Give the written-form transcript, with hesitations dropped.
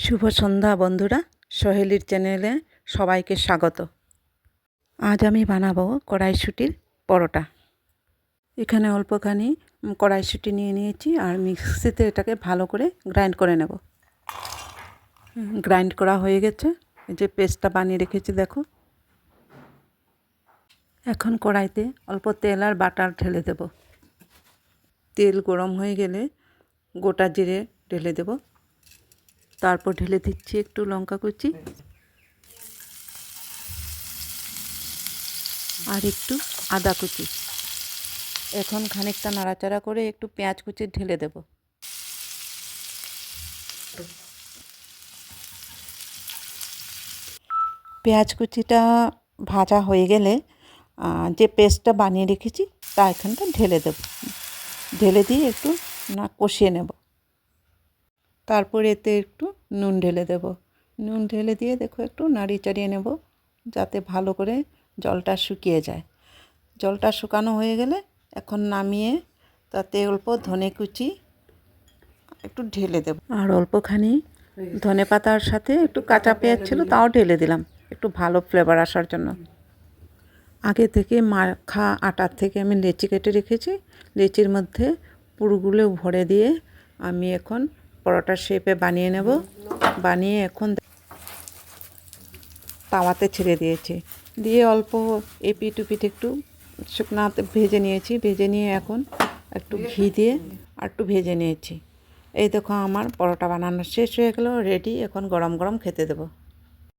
শুভ সন্ধ্যা বন্ধুরা, সোহেলির চ্যানেলে সবাইকে স্বাগত। আজ আমি বানাবো কড়াইশুঁটির পরোটা। এখানে অল্পখানি কড়াইশুঁটি নিয়ে নিয়েছি আর মিক্সিতে এটাকে ভালো করে গ্রাইন্ড করে নেব। গ্রাইন্ড করা হয়ে গেছে, এই যে পেস্টটা বানিয়ে রেখেছি দেখো। এখন কড়াইতে অল্প তেল আর বাটার ঢেলে দেব। তেল গরম হয়ে গেলে গোটা জিরে ঢেলে দেব। তারপর ঢেলে দিচ্ছি একটু লঙ্কা কুচি আর একটু আদা কুচি। এখন খানিকটা নাড়াচাড়া করে একটু পেঁয়াজ কুচি ঢেলে দেব। পেঁয়াজ কুচিটা ভাজা হয়ে গেলে যে পেস্টটা বানিয়ে রেখেছি তা এখানটা ঢেলে দেব। ঢেলে দিয়ে একটু কষিয়ে নেব। তারপর এতে একটু নুন ঢেলে দেব। নুন ঢেলে দিয়ে দেখো একটু নাড়িয়ে চাড়িয়ে নেব যাতে ভালো করে জলটা শুকিয়ে যায়। জলটা শুকানো হয়ে গেলে এখন নামিয়ে তাতে অল্প ধনে কুচি একটু ঢেলে দেব। আর অল্পখানি ধনে পাতার সাথে একটু কাঁচা পেঁয়াজ ছিল তাও ঢেলে দিলাম একটু ভালো ফ্লেভার আসার জন্য। আগে থেকে মাখা আটার থেকে আমি লেচি কেটে রেখেছি। লেচির মধ্যে পুরগুলো ভরে দিয়ে আমি এখন পরোটার শেপে বানিয়ে নেব। বানিয়ে এখন তাওয়াতে ছেড়ে দিয়েছি। দিয়ে অল্প এপিট ওপিট একটু শুকনাতে ভেজে নিয়েছি। ভেজে নিয়ে এখন একটু ঘি দিয়ে আর একটু ভেজে নিয়েছি। এই দেখো আমার পরোটা বানানো শেষ হয়ে গেল, রেডি। এখন গরম গরম খেতে দেবো।